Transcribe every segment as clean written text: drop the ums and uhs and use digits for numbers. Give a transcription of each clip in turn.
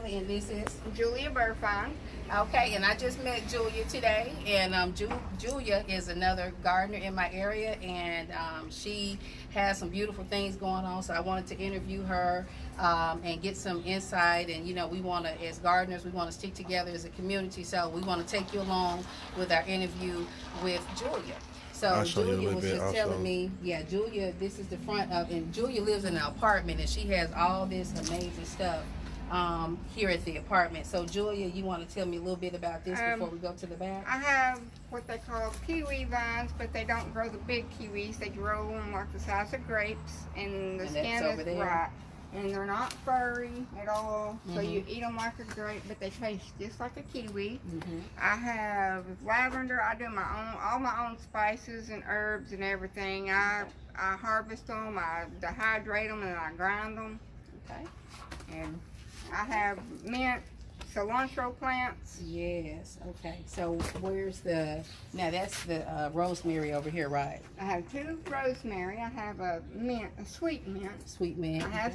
Natalie, and this is Julia Burfine. okay. And I just met Julia today, and Julia is another gardener in my area, and she has some beautiful things going on. So I wanted to interview her and get some insight. And you know, we want to, as gardeners, we want to stick together as a community. So we want to take you along with our interview with Julia. So Julia was just telling me, yeah, Julia, this is the front of, and Julia lives in an apartment, and she has all this amazing stuff here at the apartment. So Julia, you want to tell me a little bit about this before we go to the back? I have what they call kiwi vines, but they don't grow the big kiwis. They grow them like the size of grapes, and the skin is bright. And they're not furry at all, so you eat them like a grape, but they taste just like a kiwi. I have lavender. I do my own, all my own spices and herbs and everything. I harvest them, I dehydrate them, and I grind them. Okay. And I have mint, cilantro plants. Yes. Okay. So where's the? Now that's the rosemary over here, right? I have 2 rosemary. I have a mint, a sweet mint. Sweet mint. I have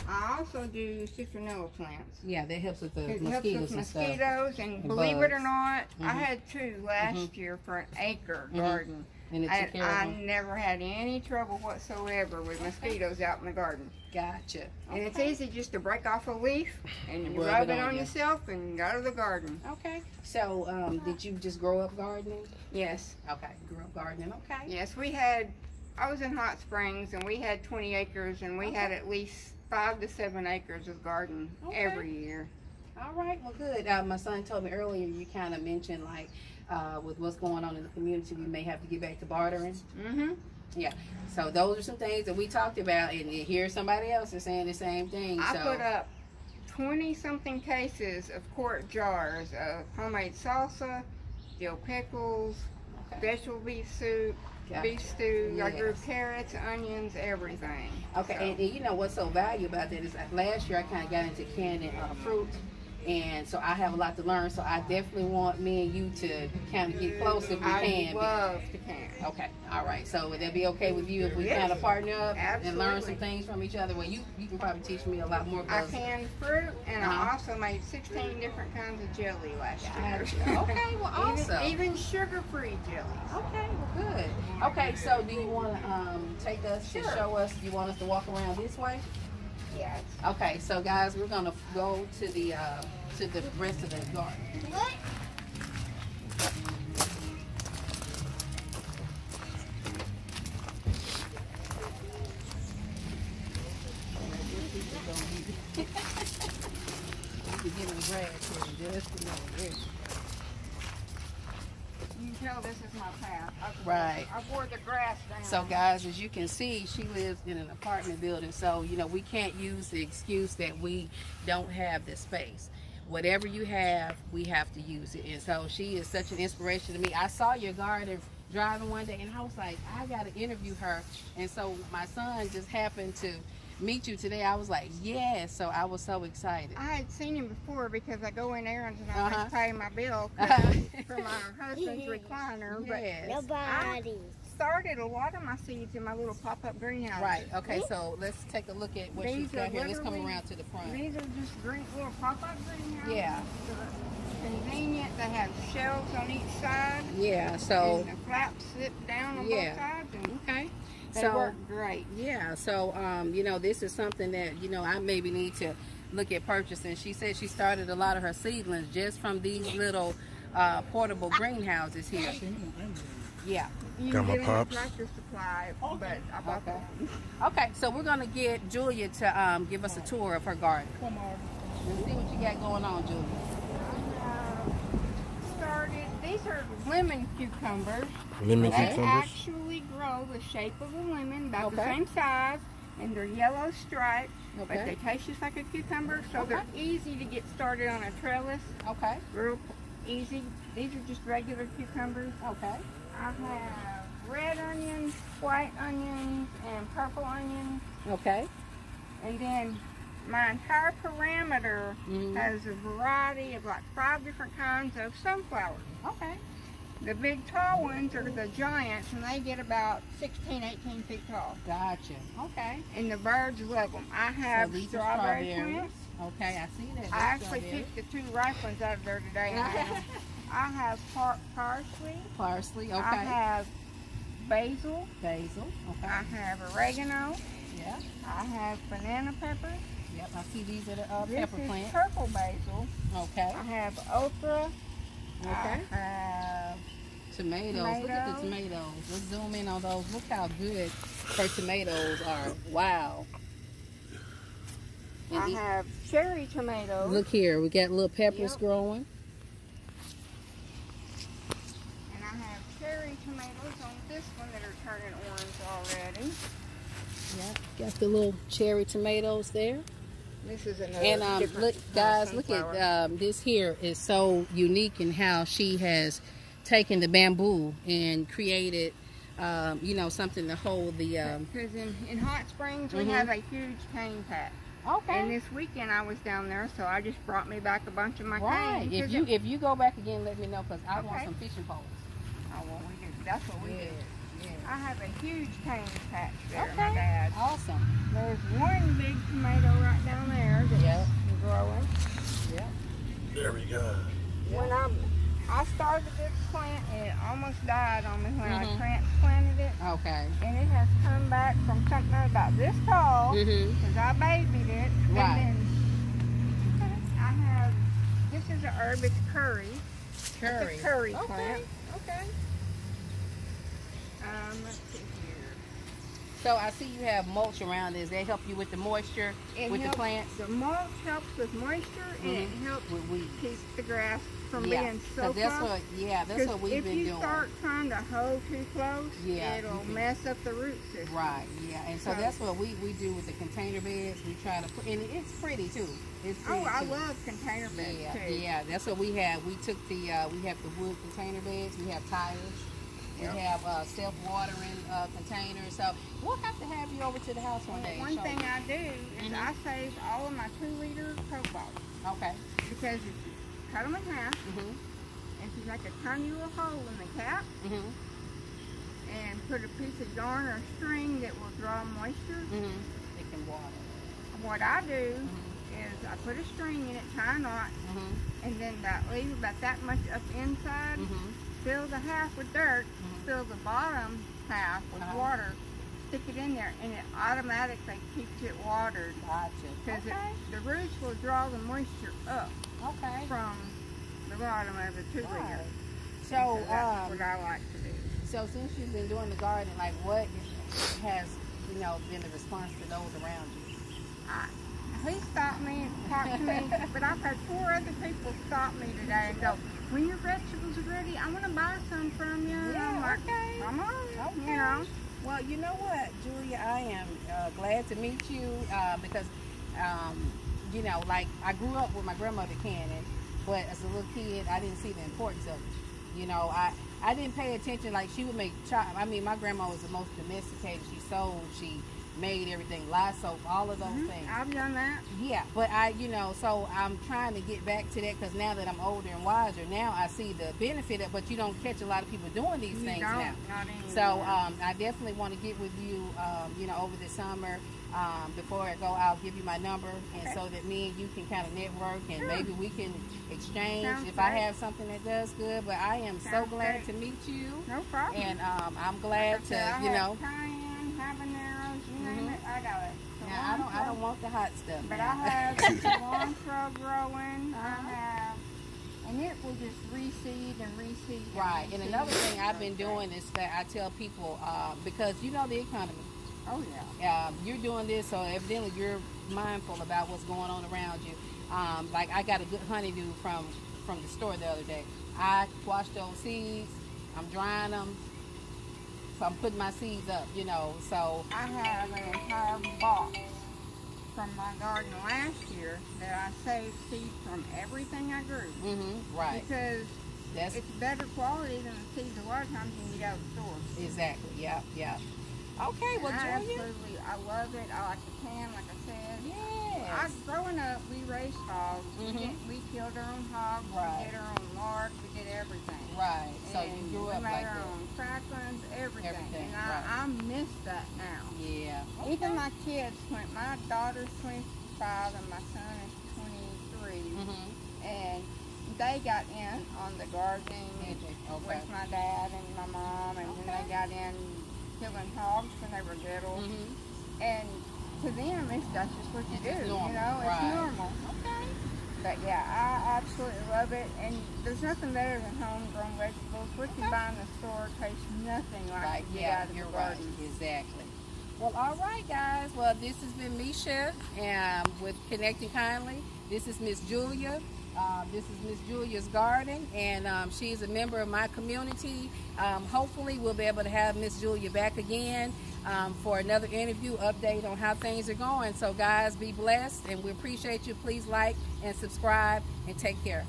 I also do citronella plants. Yeah, that helps with the it mosquitoes helps with and mosquitoes, stuff. and believe bugs. it or not, I had 2 last year for an acre garden. And it took care of I them? never had any trouble whatsoever with mosquitoes out in the garden. Gotcha. And it's easy just to break off a leaf and you rub it on yourself and go to the garden. Okay. So, did you just grow up gardening? Yes. Okay. Grew up gardening. Okay. Yes, I was in Hot Springs, and we had 20 acres, and we had at least 5 to 7 acres of garden every year. All right. Well, good. My son told me earlier, you kind of mentioned, like, with what's going on in the community, we may have to get back to bartering. Yeah. So those are some things that we talked about, and here somebody else is saying the same thing. I put up 20-something cases of quart jars of homemade salsa, dill pickles, vegetable beef soup, beef stew. I grew carrots, onions, everything. Okay. So. And you know what's so valuable about that is last year I kind of got into canning fruit. And so I have a lot to learn, so I definitely want me and you to kind of get close if we can. I love to can. Okay, all right. So would that be okay with you if we kind of partner up and learn some things from each other? Well, you can probably teach me a lot more. I canned fruit, and I also made 16 different kinds of jelly last year. Okay, well, awesome. Even sugar-free jellies. Okay, well, good. Okay, so do you want to take us to show us? You want us to walk around this way? Yes. Okay, so guys, we're gonna go to the rest of the garden. What? You can tell this is my path. Right. I wore the grass down. So guys, as you can see, she lives in an apartment building, so you know we can't use the excuse that we don't have the space. Whatever you have, we have to use it. And so she is such an inspiration to me. I saw your garden driving one day, and I was like, I got to interview her. And so my son just happened to meet you today. I was like, yes. So I was so excited. I had seen him before because I go in errands and I always pay my bill for my husband's recliner. Yes. Nobody. Started a lot of my seeds in my little pop-up greenhouse. Right. Okay. So let's take a look at what she's got here. Let's come around to the front. These are just little pop-up greenhouses. Yeah. Convenient. They have shelves on each side. Yeah. So and the flaps sit down on both sides. And okay. They work great. Yeah. So you know, this is something that you know I maybe need to look at purchasing. She said she started a lot of her seedlings just from these little portable greenhouses here. Yeah. You can get a tractor supply, but I bought that. Okay, so we're gonna get Julia to give us a tour of her garden. Come on. Let's see what you got going on, Julia. These are lemon cucumbers. Lemon cucumbers? They actually grow the shape of a lemon, about the same size, and they're yellow striped, but they taste just like a cucumber, so they're easy to get started on a trellis. Okay. Real easy. These are just regular cucumbers. Okay. I have red onions, white onions, and purple onions. Okay. And then my entire parameter has a variety of like 5 different kinds of sunflowers. Okay. The big tall ones are the giants, and they get about 16, 18 feet tall. Gotcha. Okay. And the birds love them. I have strawberry plants. Okay, I see that. I actually picked the 2 ripe ones out of there today. I have parsley. Parsley, okay. I have basil. Basil, okay. I have oregano. Yeah. I have banana peppers. Yep, I see these are the pepper plants. This is purple basil. Okay. I have okra. Okay. I have tomatoes. Look at the tomatoes. Let's zoom in on those. Look how good her tomatoes are. Wow. I have cherry tomatoes. Look here, we got little peppers growing. And I have cherry tomatoes on this one that are turning orange already. Yeah, got the little cherry tomatoes there. This is another and look, guys, look at this here is so unique in how she has taken the bamboo and created, you know, something to hold the. Because in Hot Springs we have a huge cane patch. Okay. And this weekend I was down there, so I just brought me back a bunch of my canes. If you go back again, let me know, because I want some fishing poles. Oh, well, we do. That's what we do. Yeah. I have a huge cane patch there, okay. my dad. Awesome. There's one big tomato right down there that's growing. Yep. There we go. When I started this plant, and it almost died on me when I transplanted it. Okay. And it has come back from something about this tall, because I babied it. Right. And then I have, this is a herb, it's curry. Curry. It's a curry plant. Okay. Let's see here. So I see you have mulch around this. They help you with the moisture with the plants? The mulch helps with moisture, and it helps with weeds. Keep the grass from being so that's what we've been doing. If you start trying to hoe too close, it'll mess up the root system. Right, and so that's what we do with the container beds. We try to put, and it's pretty too. It's pretty I love container beds too. Yeah, that's what we have. We took the, we have the wood container beds. We have tires. We have self-watering containers. So we'll have to have you over to the house one day. One thing I do is I save all of my 2-liter Coke bottles. Okay. Because if you cut them in half, and you make a tiny little hole in the cap, and put a piece of yarn or string that will draw moisture, it can water. What I do is I put a string in it, tie a knot, and then leave about that much up inside. Fill the half with dirt, fill the bottom half with water, stick it in there, and it automatically keeps it watered. Gotcha. Because the roots will draw the moisture up from the bottom of the 2-liter. So that's what I like to do. So since you've been doing the garden, like what has been the response to those around you? He stopped me and talked to me, but I've had 4 other people stop me today and go, when your vegetables are ready, I want to buy some from you. Yeah, I'm like, come on, you know. Well, you know what, Julia, I am glad to meet you because, you know, like I grew up with my grandmother canning, but as a little kid, I didn't see the importance of it. You know, I didn't pay attention. Like she would make my grandma was the most domesticated. She sold, she made everything, lye soap, all of those things. I've done that. Yeah, but so I'm trying to get back to that because now that I'm older and wiser, now I see the benefit of it, but you don't catch a lot of people doing these things now. Not anymore. So I definitely want to get with you, you know, over the summer. Before I go, I'll give you my number, and so that me and you can kind of network, and maybe we can exchange if I have something that does good. But I am so glad to meet you. No problem. And I'm glad to, you know. Cayenne, habaneros, you name it, I got it. Now, I don't want the hot stuff. But I have cilantro growing. I have, and it will just reseed and reseed. Right. And another thing I've been doing is that I tell people because you know the economy. Oh yeah. You're doing this, so evidently you're mindful about what's going on around you. Like I got a good honeydew from the store the other day. I washed those seeds. I'm drying them. So I'm putting my seeds up, you know. So I have an entire box from my garden last year that I saved seeds from everything I grew. Right. Because it's better quality than the seeds a lot of times you can get out of the store. Exactly. Yeah. Okay, well, Julia. I love it. I like the can, like I said. Yes. Growing up, we raised hogs. We killed our own hogs. Right. We did our own lark. We did everything. Right. So and you grew up we like made our that. own cracklings, everything. And right. I miss that now. Yeah. Even my kids, my daughter's 25 and my son is trees. And they got in on the gardening with my dad and my mom, and then they got in killing hogs when they were little. And to them, that's just what you do. You know, it's normal. But yeah, I absolutely love it. And there's nothing better than homegrown vegetables. What you buy in the store tastes nothing like you get out of the garden. Exactly. Well, all right, guys. Well, this has been Misha with Connecting Kindly. This is Miss Julia. This is Miss Julia's garden, and she's a member of my community. Hopefully, we'll be able to have Miss Julia back again for another interview update on how things are going. So, guys, be blessed, and we appreciate you. Please like and subscribe, and take care.